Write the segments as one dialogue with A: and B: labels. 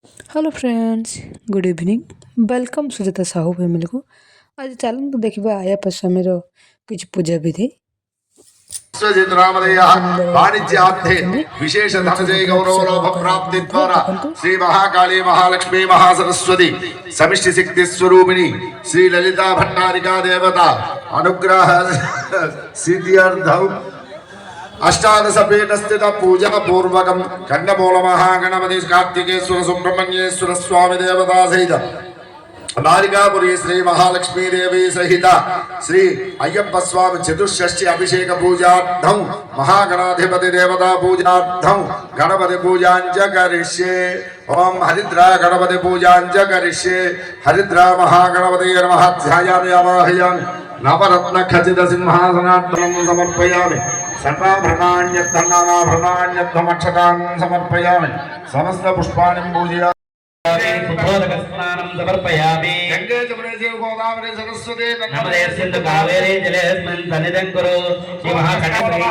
A: Hello friends, good evening. Welcome Sujata Sahu family को। आज चलନ୍ତୁ ଦେଖିବା ଆୟପ୍ପା ସ୍ୱାମୀର କିଛି ପୂଜା ବିଧି।
B: वाणिज्यार्थे विशेष धनजय गौरव लोभ प्राप्ति द्वारा श्री महाकाली महालक्ष्मी महासरस्वती समिष्टि शक्ति स्वरूपिणी श्री ललिता भट्टारिका देवता अनुग्रह सिद्ध्यर्थम अष्टादश पीठ स्थित पूजा पूर्वकम खंडमूल महागणपति कार्तिकेश्वर सुब्रह्मण्येश्वर स्वामी देवता सहित बालिकापुरी श्री महालक्ष्मी देवी सहित श्री अय्यप्प स्वामी चतुष्षष्टि अभिषेक पूजार्थं महागणाधिपति देवता पूजार्थं गणपति पूजांच करिष्ये। ओम हरिद्रा गणपति पूजांच करिष्ये। हरिद्रा महागणपति नमः ध्यायामि आवाहयामि। नवरत्न खचित सिंहासनार्थं समर्पयामि। सर्वाभरणान्यद्धनानाभरणान्यद्धमक्षतान् समर्पयामि। समस्त पुष्पाणि पूजयामि।
C: स्नानं समर्पयामि।
B: गंगे जमुने चैव गोदावरी सरस्वती
C: नर्मदे सिन्धु कावेरी जलेऽस्मिन् सन्निधिं कुरु। श्री महागणपतिं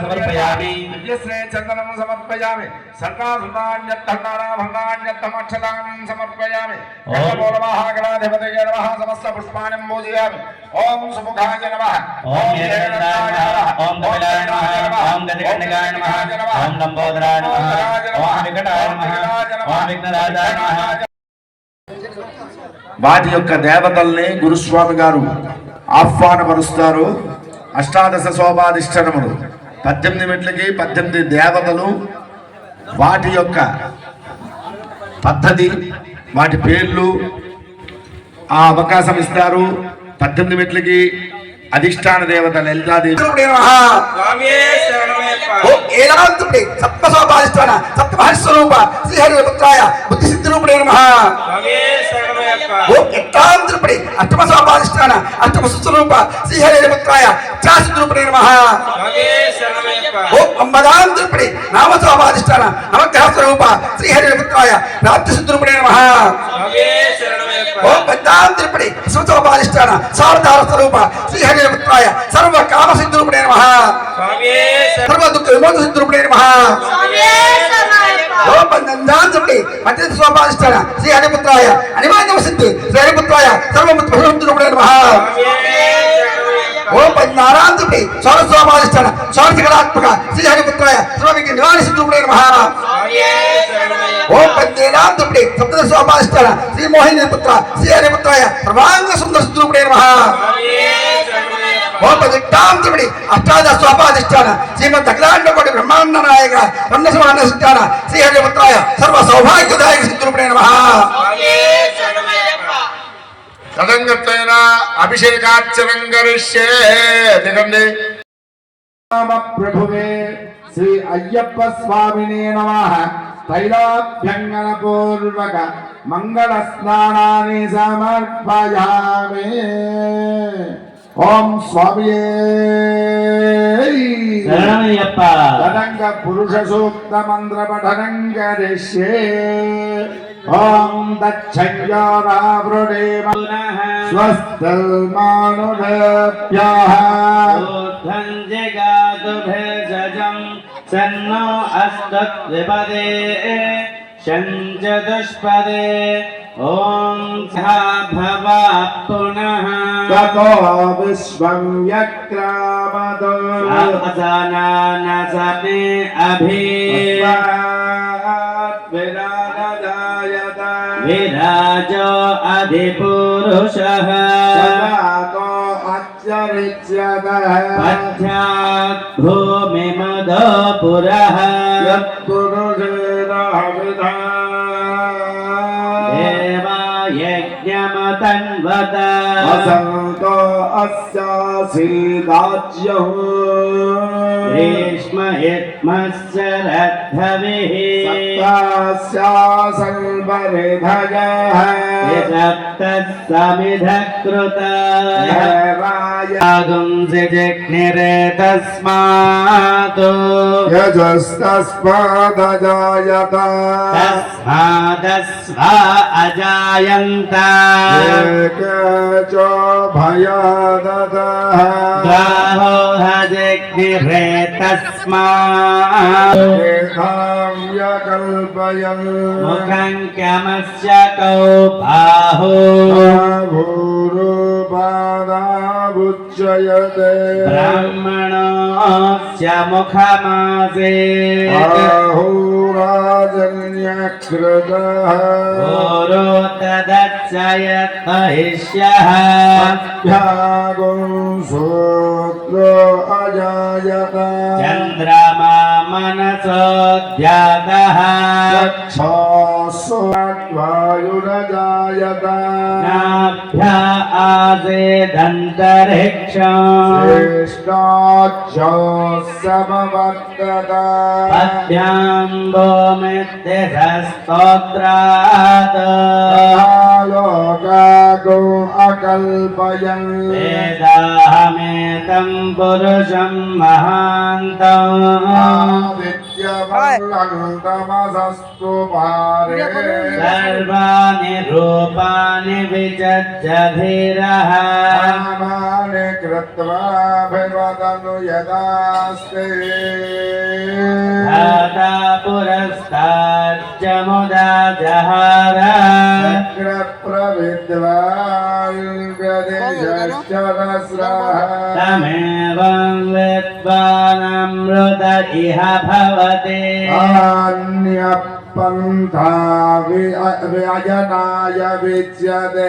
C: समर्पयामि।
B: यस्मै चन्दनं समर्पयामि। सर्वाभरणान्यद्धनानाभरणान्यद्धमक्षतान् समर्पयामि। नमो महागणाधिपतये नमः। समस्त पुष्पाणि पूजयामि। ओम सुमुखाय नमः।
C: ओम नीलकण्ठाय नमः। ओम कपिलाय नमः। ओम गजकर्णिकाय नमः। ओम लंबोदराय नमः। ओम विकटाय नमः। ओम विघ्नराजाय नमः।
B: వాటి యొక్క దేవతల్ని గురుస్వామి గారు ఆహ్వానపరుస్తారు. అష్టాదశ శోభాధిష్ఠనములు 18 మెట్లకి 18 దేవతలు, వాటి యొక్క పద్ధతి, వాటి పేర్లు ఆ అవకాశం ఇస్తారు. 18 మెట్లకి అధిష్టాన దేవత లలితాదేవి
D: సప్తశోభాధిష్టాన సప్తమహర్స్వరూప శ్రీహరిపుత్రాయ బుద్ధిసిద్ధిరూపిణే నమః. ఎట్టాంతృపడి అష్టమశోభాధిష్టాన అష్టమస్వరూప శ్రీహరిపుత్రాయ చాసిద్ధిరూపిణే నమః. అంబదాంతృపడి నామశోభాధిష్టాన నవగ్రహస్వరూప శ్రీహరిపుత్రాయ రాజ్యసిద్ధిరూపిణే నమః. ఓం పంచాంతృపడి శివశోభాధిష్టాన శారదార స్వరూప శ్రీహరిపుత్రాయ సర్వ కామసిద్ధిరూపిణే నమః. సర్వ దుఃఖ విమోచన సిద్ధిరూపిణే నమః. ఓం పంచాంతృపడి పంచదశ శోభాధిష్టాన శ్రీహరిపుత్రాయ అనివార్య సిద్ధి శ్రీహరిపుత్రాయ సర్వముద్రూపిణే నమః. ఓం పంచారాంతృపడి షోడశోభాధిష్టాన షోడశకళాత్మక శ్రీహరిపుత్రాయ సర్వవిఘ్న నివారణ సిద్ధిరూపిణే నమః. ఓం పంచేనాంతృపడి సప్తదశ శోభాధిష్టాన శ్రీ మోహిని పుత్ర శ్రీహరిపుత్రాయ సర్వాంగ సుందర సిద్ధిరూపిణే నమః. ఓం పదిట్టాంతృపడి అష్టాదశ శోభాధిష్టాన శ్రీమద్ అఖిలాండకోటి బ్రహ్మాండ నాయక బ్రహ్మసమాన సిద్ధాన శ్రీహరిపుత్రాయ సర్వ సౌభాగ్యదాయక సిద్ధిరూపిణే నమః.
B: తదంగత్వేన అభిషేకార్చనం కరిష్యే. దిగండి. ప్రభువే శ్రీ అయ్యప్ప స్వామినే నమః. తైలాభ్యంగన పూర్వక మంగళ స్నానాన్ని సమర్పయామి. ఓం స్వామియే
C: శరణమయ్యప్ప.
B: తదంగ పురుష సూక్త మంత్ర పఠనం కరిష్యే. ఓం దక్షయ్యారావృడే స్వస్థల్మానుభ్యః.
C: ఊర్ధ్వం జగాతు భేషజం సన్నో అస్తద్విపదే శంచతుష్పదే. ఓం భవ పునః
B: తతో విశ్వం వ్యక్రామదో
C: సమే అభి విరాజో అధిపురుషః పథ్యాత్ భూమిమదో పురః. దేవాయజ్ఞమతన్వత
B: వసంతో అస్యాసీదాజ్యం
C: గ్రీష్మయత్మశ్చరద్ధవిః
B: సప్తాస్యాసంపరిధయః
C: సప్తः సమిధః కృతः. ఆగుంసి జగ్నిరే తస్మాత్
B: యజస్తస్మాదజాయత
C: తస్మాదస్వ అజాయంత.
B: ఏకచో ददः
C: गाहो हजग्निरे तस्मात्
B: कल्पयन्
C: मुखं क्यमस्य कौ बाहो
B: भूरुपादाबुच्यते
C: ब्राह्मणस्य मुखमासीत्
B: बाहुराजन्यकृतः
C: गुरु तदक्षयत्महिष्यः
B: भ्यागुं सूत्रो अजायत
C: चन्द्रमा मनसोऽध्यातः
B: वायुरजायत
C: नाभ्या आसेदन्तरिक्षम्
B: श्रेष्ठाख्यो समवर्तत
C: पद्भ्यां गोमित्यस्तोत्रात्
B: लोकागो अकल्पयन्
C: वेदाहमेतं पुरुषं महान्तम्
B: आदित्यमस्तमसस्तु पारे
C: सर्वाणि रूपाणि विजज्जधीरः
B: नामानि कृत्वाभिवदनु यदास्ते
C: धाता पुरस्ताच्च मुदा जहार तमेवं विद्वानमृत इह भवति
B: अन्यपन्था व्यजनाय विच्यते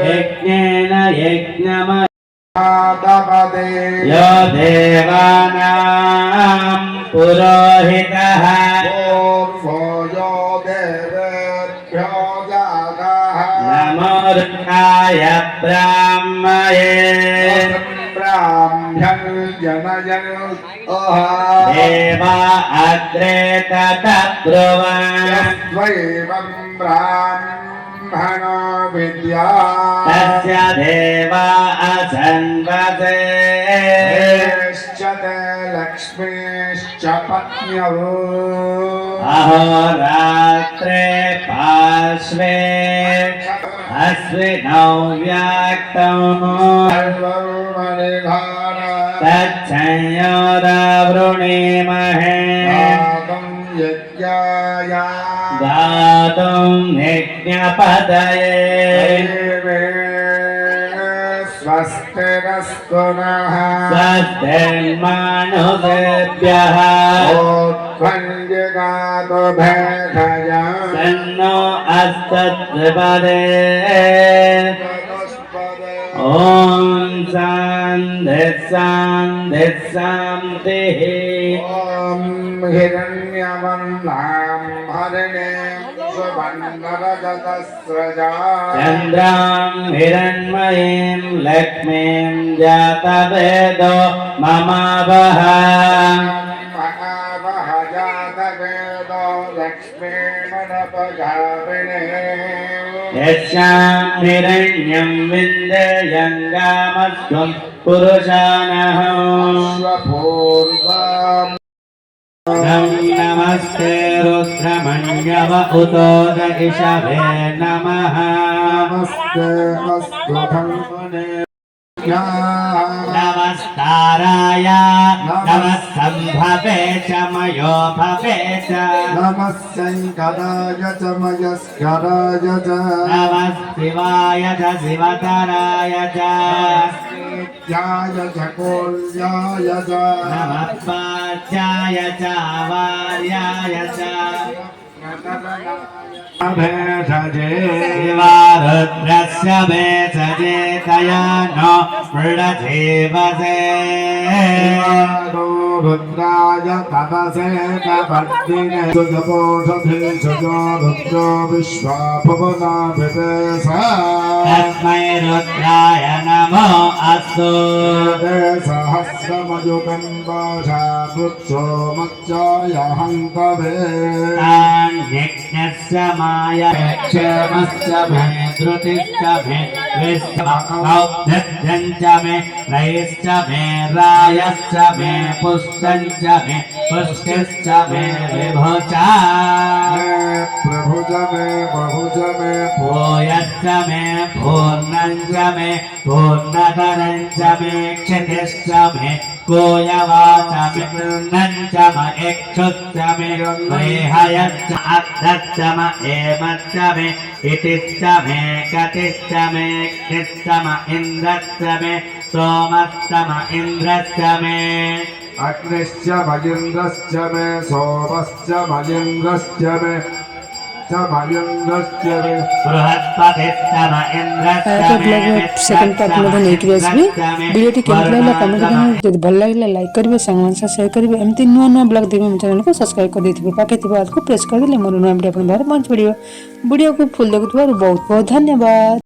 C: यज्ञेन यज्ञमय
B: दपदे
C: यो देवानां पुरोहितः
B: पूर्वो यो देवेभ्यो जातः
C: नमो रुद्राय ब्राह्मये
B: ब्राह्म्यं जनयन्
C: देवा अग्रे ततब्रुवन्
B: द्वैवं ब्राह्मणो विद्या
C: तस्य देवा असन्वते
B: श्च ते लक्ष्मीश्च पत्न्यौ
C: अहोरात्रे पार्श्वे अश्विनौ व्याक्तम् तच्छंयोरावृणीमहे
B: यज्ञाय
C: गातुं यज्ञपदये
B: स्वस्तिरस्तु नः
C: स्वस्तिर्मानुषेभ्यः
B: ओत्वञ्जगातो भेषज
C: तन्नो अस्तत्रिपदे ॐ शान्तिः
B: ॐ हिरण्यवर्णां हरिणीं सुवर्णरजतस्रजा
C: चन्द्रां हिरण्मयीं लक्ष्मीं जातवेदो ममावह
B: महावह जातवेदो लक्ष्मीमनपगामिने
C: यस्यां हिरण्यं विन्देयङ्गामस्त्वं पुरुषानः
B: स्वपूर्वम्
C: नमस्ते रुद्रमण्यव उतोद इषवे नमः
B: नमस्ते अस्तु धर्मणे
C: नमस्काराय नमः सम्भवे च मयो भवे च
B: नमः शङ्कराय च मयस्कराय च
C: नमः शिवाय च शिवतराय च
B: नित्याय च कोल्याय च
C: नमः पार्थ्याय च वार्याय च
B: भेषजे
C: शिवारुद्रस्य भेषजे तया नो मृडजीवसे
B: रुद्राय तपसे कपर्दिने सुजपोषधे सुजो रुद्रो विश्वा भुवनाभिते
C: तस्मै रुद्राय नमो अस्तु
B: सहस्रमयुगं वाषा वृक्षो मच्चाय हन्तवे
C: यज्ञस्य माय क्षेमश्च मे धृतिश्च मे विश्वौद्धत्यञ्च मे रयश्च मे रायश्च मे पुष्टञ्च मे पुष्टिश्च मे विभुच
B: प्रभुज मे बहुज मे
C: भूयश्च मे पूर्ण पूर्णञ्च मे पूर्णतरञ्च मे क्षतिश्च मे कोयवाच मे पूर्णञ्च म इक्षुश्च मे वैहयश्च अर्थश्च म एमश्च मे इतिश्च मे गतिश्च मे क्षिश्च म इन्द्रश्च मे सोमश्च म इन्द्रश्च मे
B: अग्निश्च मयिन्द्रश्च मे सोमश्च मयिन्द्रश्च मे मयिन्द्रश्च मे
C: बृहस्पतिश्च म इन्द्रश्च
A: तो
C: मे
A: ब्लॉग सेकंड पार्ट में नहीं आसबि वीडियो केमती लागला कमेंट करें जब भल लगे लाइक करेंगे सांग शेयर करेंगे एमती नुआ नुआ ब्लॉग देखिए मो चैनल को सब्सक्राइब कर देथिबे पाखे थिबा को प्रेस कर देले मोर नुआ वीडियो अपन बाहर पहुंच पड़ियो वीडियो को फुल देखुथबार बहुत बहुत धन्यवाद।